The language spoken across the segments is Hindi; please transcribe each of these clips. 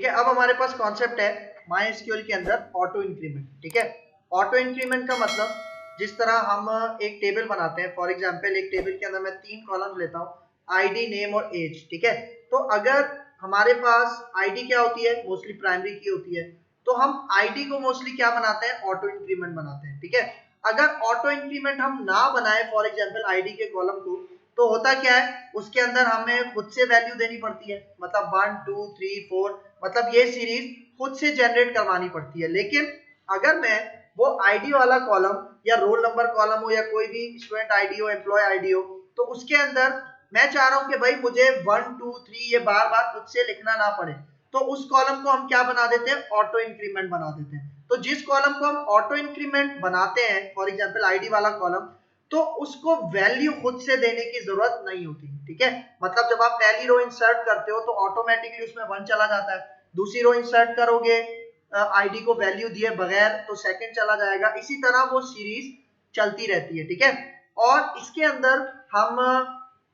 ठीक है, अब हमारे पास कॉन्सेप्ट है MySQL के अंदर ऑटो इंक्रीमेंट। ठीक है, ऑटो इंक्रीमेंट का मतलब जिस तरह हम एक टेबल बनाते हैं, फॉर एग्जांपल एक टेबल के अंदर मैं 3 कॉलम लेता हूँ, आईडी, नेम और एज। ठीक है, तो अगर हमारे पास आईडी क्या होती है, मोस्टली प्राइमरी की होती है, तो हम आईडी को मोस्टली क्या बनाते हैं, ऑटो इंक्रीमेंट बनाते हैं। ठीक है, अगर ऑटो इंक्रीमेंट हम ना बनाए फॉर एग्जांपल आईडी के कॉलम को, तो होता क्या है, उसके अंदर हमें खुद से वैल्यू देनी पड़ती है, मतलब 1 2 3 4, मतलब ये सीरीज खुद से जनरेट करवानी पड़ती है। लेकिन अगर मैं वो आईडी वाला कॉलम या रोल नंबर कॉलम हो या कोई भी स्टूडेंट आईडी हो, एम्प्लॉय आईडी हो, तो उसके अंदर मैं चाह रहा हूं कि भाई मुझे 1 2 3 ये बार बार खुद से लिखना ना पड़े, तो उस कॉलम को हम क्या बना देते हैं, ऑटो इंक्रीमेंट बना देते हैं। तो जिस कॉलम को हम ऑटो इंक्रीमेंट बनाते हैं, फॉर एग्जांपल आईडी वाला कॉलम, तो उसको वैल्यू खुद से देने की जरूरत नहीं होती। ठीक है, मतलब जब आप पहली रो इंसर्ट करते हो तो ऑटोमेटिकली उसमें 1 चला जाता है, दूसरी रो इंसर्ट करोगे आईडी को वैल्यू दिए बगैर तो सेकंड चला जाएगा, इसी तरह वो सीरीज चलती रहती है। ठीक है, और इसके अंदर हम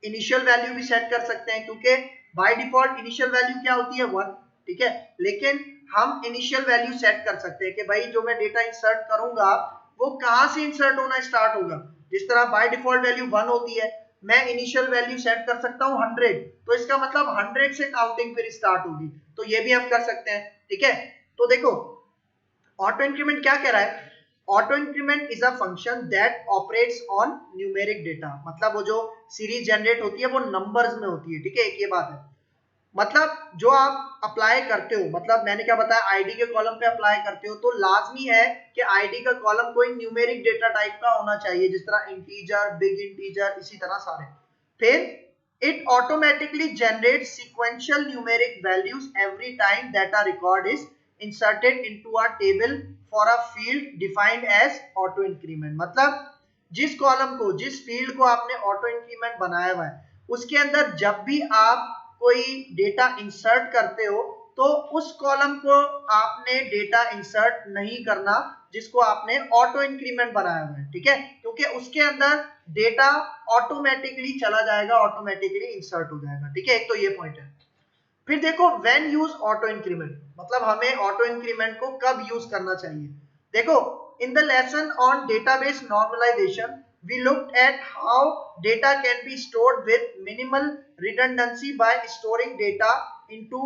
इनिशियल वैल्यू भी सेट कर सकते हैं, क्योंकि बाय डिफॉल्ट इनिशियल वैल्यू क्या होती है, 1। ठीक है, लेकिन हम इनिशियल वैल्यू सेट कर सकते हैं कि भाई जो मैं डेटा इंसर्ट करूंगा वो कहां से इंसर्ट होना स्टार्ट होगा। जिस तरह बाय डिफॉल्ट वैल्यू 1 होती है, मैं इनिशियल वैल्यू सेट कर सकता हूं 100, तो इसका मतलब 100 से काउंटिंग फिर स्टार्ट होगी, तो ये भी हम कर सकते हैं। ठीक है, तो देखो ऑटो इंक्रीमेंट क्या कह रहा है, auto increment is a function that operates on numeric data, मतलब वो जो सीरीज जनरेट होती है वो नंबर्स में होती है। ठीक है, एक ये बात है, मतलब जो आप अप्लाई करते हो, मतलब मैंने क्या बताया, आईडी के कॉलम पे अप्लाई करते हो तो लाजमी है कि आईडी का कॉलम कोई न्यूमेरिक डेटा टाइप का होना चाहिए, जिस तरह इंटीजर, बिग इंटीजर, इसी तरह सारे। फिर it automatically generates sequential numeric values every time that a record is inserted into a table for a field defined as auto increment. मतलब जिस कॉलम को, जिस फील्ड को आपने ऑटो इंक्रीमेंट बनाया हुआ है, उसके अंदर जब भी आप कोई डेटा इंसर्ट करते हो तो उस कॉलम को आपने डेटा इंसर्ट नहीं करना जिसको आपने ऑटो इंक्रीमेंट बनाया हुआ है। ठीक है, क्योंकि उसके अंदर डेटा ऑटोमेटिकली चला जाएगा, ऑटोमेटिकली इंसर्ट हो जाएगा। ठीक है, एक तो ये पॉइंट है। फिर देखो व्हेन यूज ऑटो इंक्रीमेंट, मतलब हमें ऑटो इंक्रीमेंट को कब यूज करना चाहिए। देखो in the lesson on database normalization we looked at how data can be stored with minimal redundancy by storing data into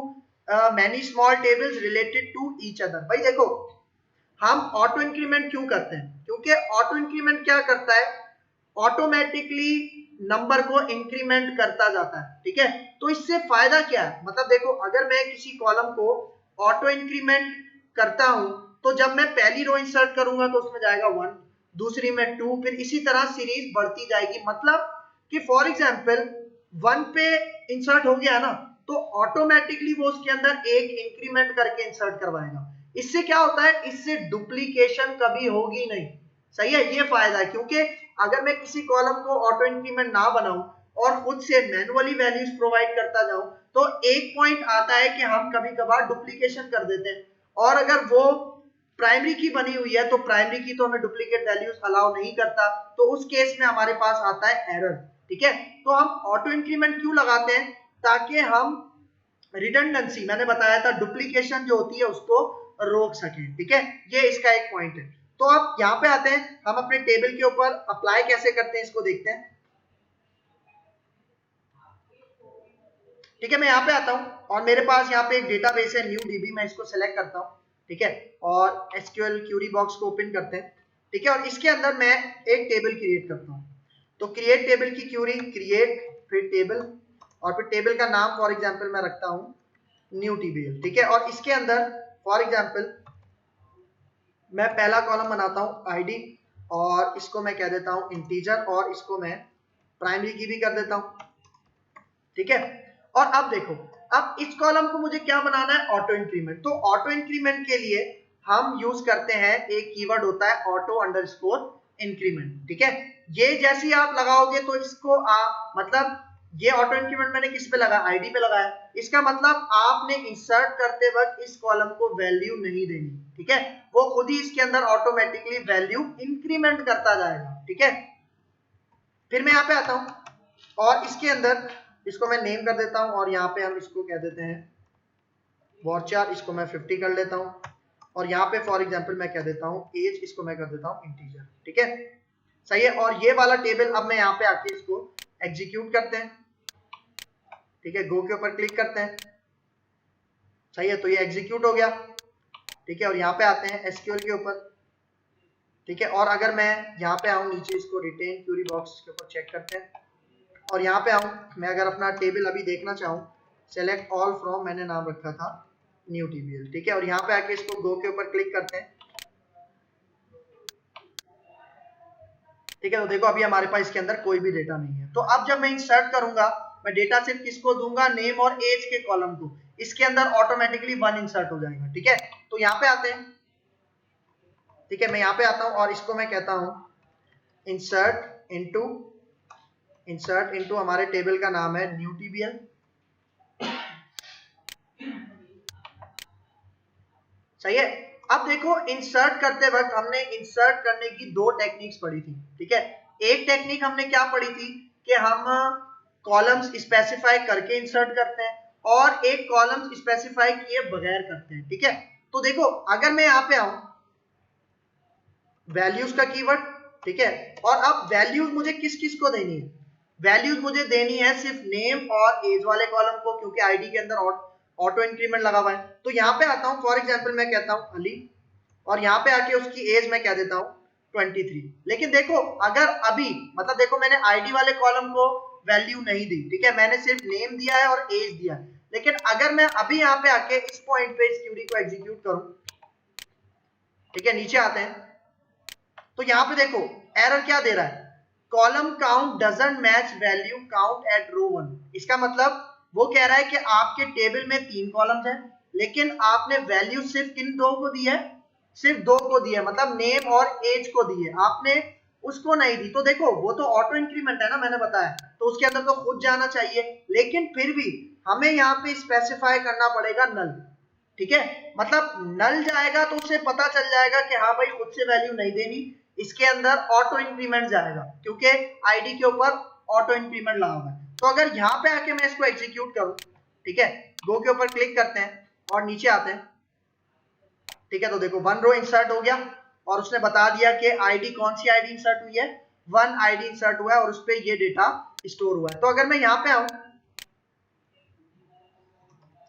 many small tables related to each other। भाई देखो हम ऑटो इंक्रीमेंट क्यों करते हैं, क्योंकि ऑटो इंक्रीमेंट क्या करता है, ऑटोमेटिकली नंबर को इंक्रीमेंट करता जाता है। ठीक है, तो इससे फायदा क्या है, मतलब देखो अगर मैं किसी कॉलम को ऑटो इंक्रीमेंट करता हूं तो जब मैं पहली रो इंसर्ट करूंगा तो उसमें जाएगा 1, दूसरी में 2, फिर इसी तरह सीरीज बढ़ती जाएगी। मतलब कि फॉर एग्जांपल 1 पे इंसर्ट हो गया ना, तो ऑटोमेटिकली वो उसके अंदर एक इंक्रीमेंट करके इंसर्ट करवाएगा। इससे क्या होता है, इससे डुप्लीकेशन कभी होगी नहीं। सही है, ये फायदा है, क्योंकि अगर मैं किसी कॉलम को ऑटो इंक्रीमेंट ना बनाऊं और खुद से मैनुअली वैल्यूज प्रोवाइड करता जाऊं, तो एक पॉइंट आता है कि हम कभी कभार डुप्लीकेशन कर देते हैं, और अगर वो प्राइमरी की बनी हुई है तो प्राइमरी की तो हमें डुप्लीकेट वैल्यूज अलाउ नहीं करता, तो उस केस में हमारे पास आता है एरर। ठीक है, तो हम ऑटो इंक्रीमेंट क्यों लगाते हैं, ताकि हम रिडंडेंसी, मैंने बताया था डुप्लीकेशन जो होती है उसको रोक सकें। ठीक है, ये इसका एक पॉइंट है। तो अब यहाँ पे आते हैं, हम अपने टेबल के ऊपर अप्लाई कैसे करते हैं इसको देखते हैं। ठीक है, मैं यहाँ पे आता हूँ और मेरे पास यहाँ पे एक डेटाबेस है न्यू डीबी, मैं इसको सेलेक्ट करता हूँ। ठीक है, और एसक्यूएल क्यूरी बॉक्स को ओपन करते हैं। ठीक है, और इसके अंदर मैं एक टेबल क्रिएट करता हूँ। तो क्रिएट टेबल की क्यूरी, क्रिएट फिर टेबल, और फिर टेबल का नाम फॉर एग्जांपल मैं रखता हूँ न्यू टीबीएल। ठीक है, और इसके अंदर फॉर एग्जांपल मैं पहला कॉलम बनाता हूँ आईडी, और इसको मैं कह देता हूँ इंटीजर, और इसको मैं प्राइमरी की भी कर देता हूँ। ठीक है, और अब देखो, अब इस कॉलम को मुझे क्या बनाना है, ऑटो इंक्रीमेंट। तो ऑटो इंक्रीमेंट के लिए हम यूज करते हैं, एक कीवर्ड होता है ऑटो अंडरस्कोर इंक्रीमेंट। ठीक है, ये जैसे ही आप लगाओगे तो इसको आप, मतलब ये ऑटो इंक्रीमेंट मैंने किस पे लगाया, आईडी पे लगाया, इसका मतलब आपने इंसर्ट करते वक्त इस कॉलम को वैल्यू नहीं देनी। ठीक है, वो खुद ही इसके अंदर ऑटोमेटिकली वैल्यू इंक्रीमेंट करता जाएगा। ठीक है, फिर मैं यहाँ पे आता हूँ और इसके अंदर इसको मैं नेम कर देता हूँ, और यहाँ पे हम इसको कह देते हैं varchar इसको मैं 50 कर लेता हूँ, और यहाँ पे फॉर एग्जांपल मैं कह देता हूँ एज, इसको मैं कर देता हूँ इंटीजर। ठीक है, सही है। और ये वाला टेबल अब मैं यहाँ पे आके इसको एग्जीक्यूट करते हैं। ठीक है, गो के ऊपर क्लिक करते हैं, सही है, तो ये एग्जीक्यूट हो गया। ठीक है, और यहाँ पे आते हैं एसक्यूएल के ऊपर। ठीक है, और अगर मैं यहाँ पे आऊँ नीचे, इसको रिटेन क्यूरी बॉक्स के ऊपर चेक करते हैं, और यहाँ पे आऊँ, मैं अगर अपना टेबल अभी देखना चाहूँ, सेलेक्ट ऑल फ्रॉम, मैंने नाम रखा था न्यू टीबीएल। ठीक है, और यहाँ पे आके इसको गो के ऊपर क्लिक करते हैं। ठीक है, तो देखो अभी हमारे पास इसके अंदर कोई भी डेटा नहीं है। तो अब जब मैं इंसर्ट करूंगा, मैं डेटा सिर्फ किसको दूंगा, नेम और एज के कॉलम को, इसके अंदर ऑटोमेटिकली 1 इंसर्ट हो जाएगा। ठीक है, तो यहाँ पे आते हैं। ठीक है, मैं यहाँ पे आता हूँ और इसको मैं कहता हूँ इंसर्ट इनटू हमारे टेबल का नाम है न्यू टीबीएल। सही है। अब देखो इंसर्ट करते वक्त हमने इंसर्ट करने की 2 टेक्निक्स पढ़ी थी। ठीक है, एक टेक्निक हमने क्या पढ़ी थी कि हम कॉलम्स स्पेसिफाई करके इंसर्ट करते हैं, और एक कॉलम्स स्पेसिफाई किए बगैर करते हैं। ठीक है, तो देखो अगर मैं यहाँ पे आऊं, वैल्यूज का कीवर्ड, ठीक है, और अब वैल्यूज मुझे किस किस को देनी है, वैल्यूज मुझे देनी है सिर्फ नेम और एज वाले कॉलम को, क्योंकि आईडी के अंदर ऑटो इंक्रीमेंट लगा हुआ है। तो यहाँ पे आता हूँ, फॉर एग्जांपल मैं कहता हूँ अली, और यहाँ पे आके उसकी एज मैं कह देता हूँ 23। लेकिन देखो अगर अभी, मतलब देखो मैंने आईडी वाले कॉलम को वैल्यू नहीं दी, ठीक है, मैंने सिर्फ नेम दिया है और एज दिया है। लेकिन अगर मैं अभी यहाँ पे आके इस पॉइंट पे इस क्यूरी को एग्जीक्यूट करूं, ठीक है, नीचे आते हैं, तो यहाँ पे देखो एरर क्या दे रहा है, column count doesn't match value count at row 1। इसका मतलब वो कह रहा है कि आपके टेबल में 3 कॉलम्स हैं, लेकिन आपने वैल्यू सिर्फ किन 2 को दी है, सिर्फ 2 को दी है, मतलब नेम और एज को दी है, आपने उसको नहीं दी। तो देखो वो तो ऑटो इंक्रीमेंट है ना, मैंने बताया, तो उसके अंदर तो खुद जाना चाहिए, लेकिन फिर भी हमें यहाँ पे स्पेसिफाई करना पड़ेगा नल। ठीक है, मतलब नल जाएगा तो उसे पता चल जाएगा कि हाँ भाई खुद से वैल्यू नहीं देनी, इसके अंदर ऑटो इंक्रीमेंट जाएगा, क्योंकि आईडी के ऊपर ऑटो इंक्रीमेंट लगा हुआ है। तो अगर यहाँ पे आके मैं इसको एग्जीक्यूट करूं, ठीक है, गो के ऊपर क्लिक करते हैं और नीचे आते हैं, ठीक है, तो देखो 1 रो इंसर्ट हो गया, और उसने बता दिया कि आईडी, कौन सी आईडी इंसर्ट हुई है, 1 आईडी इंसर्ट हुआ है, और उस पर ये डेटा स्टोर हुआ है। तो अगर मैं यहाँ पे आऊं,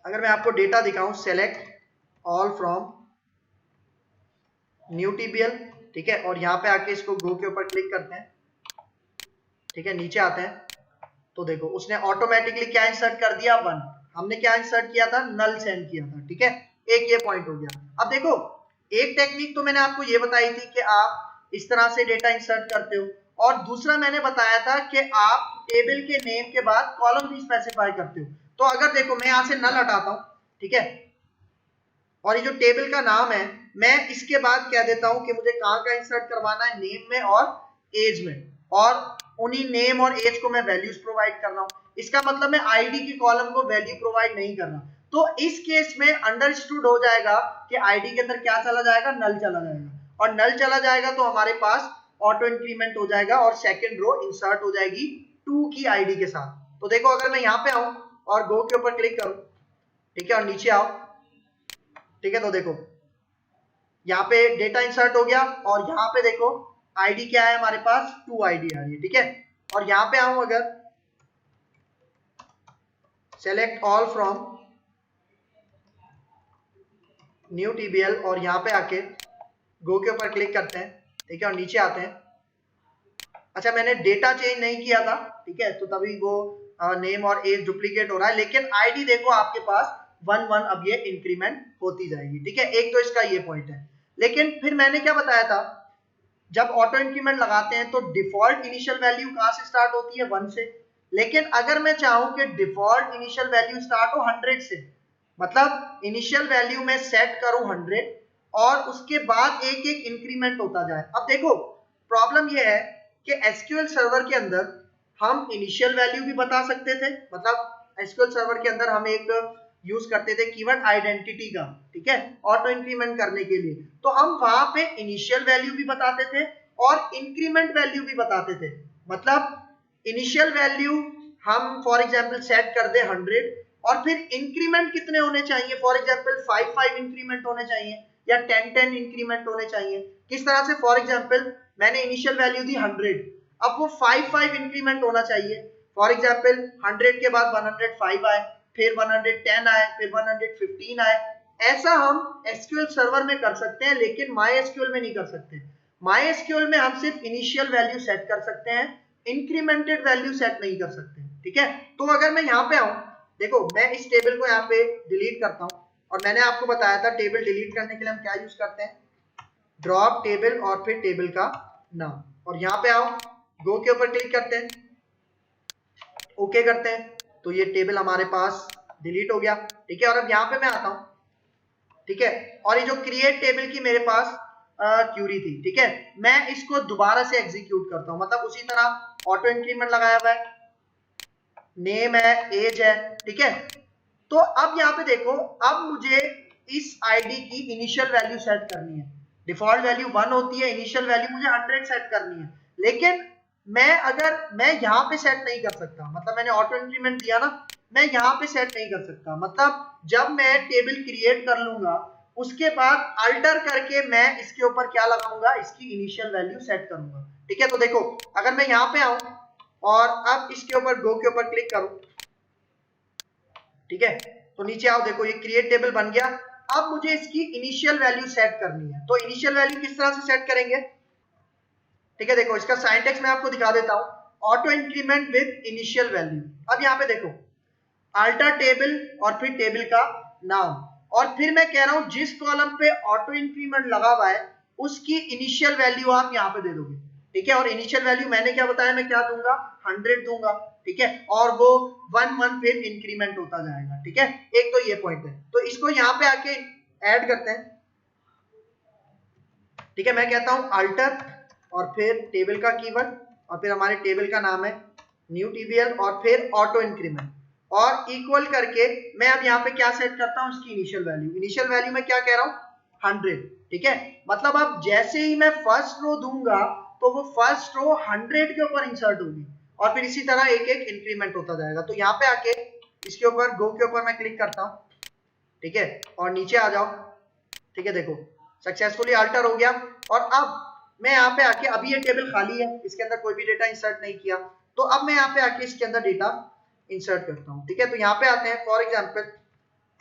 अगर मैं आपको डेटा दिखाऊं, सेलेक्ट ऑल फ्रॉम न्यू टीबीएल, ठीक है, और यहाँ पे आके इसको गो के ऊपर क्लिक करते हैं, ठीक है, नीचे आते हैं, तो देखो उसने ऑटोमेटिकली क्या इंसर्ट कर दिया, 1। हमने क्या इंसर्ट किया था, नल सेंड किया था। ठीक है, एक ये पॉइंट हो गया। अब देखो एक टेक्निक तो मैंने आपको ये बताई थी कि आप इस तरह से डेटा इंसर्ट करते हो, और दूसरा मैंने बताया था कि आप टेबल के नेम के बाद कॉलम भी स्पेसिफाई करते हो। तो अगर देखो मैं यहाँ से नल हटाता हूँ, ठीक है, और ये जो टेबल का नाम है, मैं इसके बाद कह देता हूं कि मुझे कहां का इंसर्ट करवाना है, नेम में और एज में, और उन्हीं नेम और एज को मैं वैल्यूज प्रोवाइड कर रहा हूं। इसका मतलब मैं आईडी की कॉलम को वैल्यू प्रोवाइड नहीं कर रहा। तो इस केस में अंडरस्टूड हो जाएगा कि आईडी के अंदर क्या चला जाएगा, नल चला जाएगा, और नल चला जाएगा तो हमारे पास ऑटो इंक्रीमेंट हो जाएगा, और सेकेंड रो इंसर्ट हो जाएगी 2 की आईडी के साथ। तो देखो अगर मैं यहाँ पे आऊं और गो के ऊपर क्लिक करूं, ठीक है, और नीचे आओ, ठीक है, तो देखो यहाँ पे डेटा इंसर्ट हो गया, और यहाँ पे देखो आईडी क्या है हमारे पास, 2 आईडी आ रही है। ठीक है, और यहाँ पे आऊं, अगर सेलेक्ट ऑल फ्रॉम न्यू टीबीएल, और यहाँ पे आके गो के ऊपर क्लिक करते हैं, ठीक है, और नीचे आते हैं। अच्छा मैंने डेटा चेंज नहीं किया था, ठीक है, तो तभी वो नेम और एज डुप्लीकेट हो रहा है, लेकिन आईडी देखो आपके पास 1 अब ये इंक्रीमेंट होती जाएगी। ठीक है, एक तो इसका ये पॉइंट है। लेकिन फिर मैंने क्या बताया था, जब ऑटो इंक्रीमेंट लगाते हैं तो डिफॉल्ट इनिशियल वैल्यू कहां से स्टार्ट होती है, 1 से। लेकिन अगर मैं चाहूं कि डिफॉल्ट इनिशियल वैल्यू स्टार्ट हो 100 से, मतलब इनिशियल वैल्यू में सेट करूं 100, और उसके बाद एक एक इंक्रीमेंट होता जाए। अब देखो प्रॉब्लम ये है कि एसक्यूएल सर्वर के अंदर हम इनिशियल वैल्यू भी बता सकते थे, मतलब एसक्यूएल सर्वर के अंदर हम एक यूज करते थे कीवर्ड आइडेंटिटी का, ठीक है, ऑटो इंक्रीमेंट करने के लिए। तो हम वहां पे इनिशियल वैल्यू भी बताते थे और इंक्रीमेंट वैल्यू भी बताते थे। मतलब इनिशियल वैल्यू हम फॉर एग्जांपल सेट कर दे 100, और फिर इंक्रीमेंट कितने होने चाहिए, फॉर एग्जांपल 5 इंक्रीमेंट होने चाहिए या 10 इंक्रीमेंट होने चाहिए। किस तरह से, फॉर एग्जांपल मैंने इनिशियल वैल्यू दी 100, अब वो 5 इंक्रीमेंट होना चाहिए। फॉर एग्जांपल 100 के बाद 105 आए, फिर 110 आए, फिर 115 आए। ऐसा हम एसक्यूएल सर्वर में कर सकते हैं, लेकिन माई एसक्यूएल में नहीं कर सकते। माई एसक्यूएल में हम सिर्फ इनिशियल वैल्यू सेट कर सकते हैं, इंक्रीमेंटेड वैल्यू सेट नहीं कर सकते। ठीक है, तो अगर मैं यहाँ पे आऊं, देखो मैं इस टेबल को यहाँ पे डिलीट करता हूं, और मैंने आपको बताया था टेबल डिलीट करने के लिए हम क्या यूज करते हैं, ड्रॉप टेबल और फिर टेबल का नाम। और यहाँ पे आओ, गो के ऊपर क्लिक करते हैं, ओके करते हैं, तो ये टेबल हमारे पास डिलीट हो गया। ठीक है, और अब यहाँ पे मैं आता हूँ, ठीक है, और ये जो क्रिएट टेबल की मेरे पास क्यूरी थी, ठीक है, मैं इसको दोबारा से एग्जीक्यूट करता हूँ, मतलब उसी तरह ऑटो इंक्रीमेंट लगाया हुआ है, नेम है, एज है। ठीक है, तो अब यहाँ पे देखो, अब मुझे इस आईडी की इनिशियल वैल्यू सेट करनी है। डिफॉल्ट वैल्यू 1 होती है, इनिशियल वैल्यू मुझे 100 सेट करनी है, लेकिन मैं यहाँ पे सेट नहीं कर सकता, मतलब मैंने ऑटो इंक्रीमेंट दिया ना, मैं यहाँ पे सेट नहीं कर सकता। मतलब जब मैं टेबल क्रिएट कर लूंगा, उसके बाद अल्टर करके मैं इसके ऊपर क्या लगाऊंगा, इसकी इनिशियल वैल्यू सेट करूंगा। ठीक है, तो देखो अगर मैं यहाँ पे आऊं और अब इसके ऊपर गो के ऊपर क्लिक करूं, ठीक है, तो नीचे आओ, देखो ये क्रिएट टेबल बन गया। अब मुझे इसकी इनिशियल वैल्यू सेट करनी है, तो इनिशियल वैल्यू किस तरह से सेट करेंगे, ठीक है, देखो इसका सिंटैक्स मैं आपको दिखा देता हूं, auto increment with initial value. अब यहाँ पे देखो अल्टर टेबल और फिर टेबल का नाम, और फिर मैं कह रहा हूं जिस कॉलम पे ऑटो इंक्रीमेंट लगा हुआ है उसकी इनिशियल वैल्यू आप यहाँ पे दे दोगे। ठीक है, और इनिशियल वैल्यू मैंने क्या बताया, मैं क्या दूंगा, 100 दूंगा। ठीक है, और वो 1 फिर इंक्रीमेंट होता जाएगा। ठीक है, एक तो ये पॉइंट है, तो इसको यहाँ पे आके ऐड करते हैं। ठीक है, मैं कहता हूं अल्टर और फिर टेबल का कीवर्ड, और फिर हमारे टेबल का नाम है न्यू टीबीएल, और फिर ऑटो इंक्रीमेंट, और इक्वल करके मैं अब यहाँ पे क्या सेट करता हूँ, इसकी इनिशियल वैल्यू। इनिशियल वैल्यू में क्या कह रहा हूँ, 100। ठीक है, मतलब अब जैसे ही मैं फर्स्ट रो दूंगा तो वो फर्स्ट रो 100 के ऊपर इंसर्ट होगी, और फिर इसी तरह एक एक इंक्रीमेंट होता जाएगा। तो यहाँ पे आके इसके ऊपर गो के ऊपर मैं क्लिक करता हूँ, ठीक है, और नीचे आ जाओ। ठीक है, देखो सक्सेसफुली अल्टर हो गया, और अब मैं यहाँ पे आके, अभी ये टेबल खाली है, इसके अंदर कोई भी डेटा इंसर्ट नहीं किया, तो अब मैं यहाँ पे आके इसके अंदर डेटा इंसर्ट करता हूँ। ठीक है, तो यहाँ पे आते हैं, फॉर एग्जांपल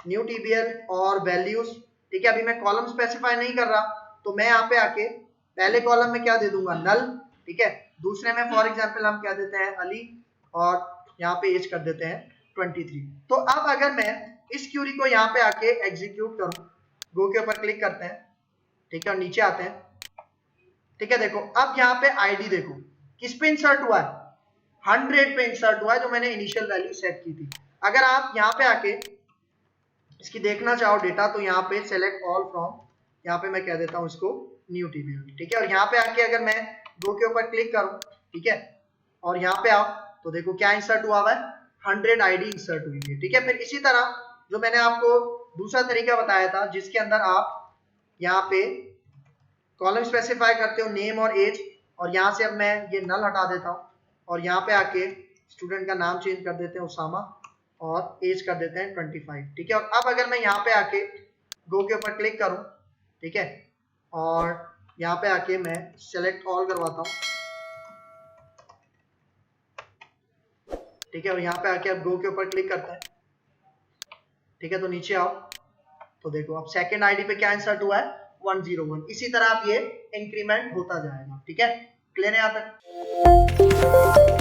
न्यू टीबीएल और वैल्यूज। ठीक है, अभी मैं कॉलम स्पेसिफाई नहीं कर रहा, तो मैं यहाँ पे आके पहले कॉलम में क्या दे दूंगा, नल। ठीक है, दूसरे में फॉर एग्जांपल हम क्या देते हैं, अली, और यहाँ पे एज कर देते हैं 23। तो अब अगर मैं इस क्यूरी को यहाँ पे आके एग्जीक्यूट करूँ, गो के ऊपर क्लिक करते हैं, ठीक है, और नीचे आते हैं। ठीक है, देखो अब यहाँ पे आईडी देखो किस पे इंसर्ट हुआ है, 100 पे इंसर्ट हुआ है, जो मैंने इनिशियल वैल्यू सेट की थी। अगर आप यहाँ पे आके इसकी देखना चाहो डेटा, तो यहाँ पे सेलेक्ट ऑल फ्रॉम, यहाँ पे मैं कह देता हूँ इसको न्यू टीबीएल। ठीक है, और यहाँ पे आके अगर मैं गो के ऊपर क्लिक करूँ, ठीक है, और यहाँ पे आओ, तो देखो क्या इंसर्ट हुआ है, 100 आईडी इंसर्ट हुई है। ठीक है, फिर इसी तरह जो मैंने आपको दूसरा तरीका बताया था, जिसके अंदर आप यहाँ पे कॉलम स्पेसिफाई करते हो, नेम और एज, और यहाँ से अब मैं ये नल हटा देता हूँ, और यहाँ पे आके स्टूडेंट का नाम चेंज कर देते हैं उसामा, और एज कर देते हैं 25। ठीक है, और अब अगर मैं यहाँ पे आके गो के ऊपर क्लिक करूँ, ठीक है, और यहाँ पे आके मैं सेलेक्ट ऑल करवाता हूँ, ठीक है, और यहाँ पे आके अब गो के ऊपर क्लिक करते हैं। ठीक है, तो नीचे आओ, तो देखो अब सेकंड आईडी पे क्या इंसर्ट हुआ है, 101। इसी तरह अब ये इंक्रीमेंट होता जाएगा। ठीक है, क्लियर है यहाँ तक।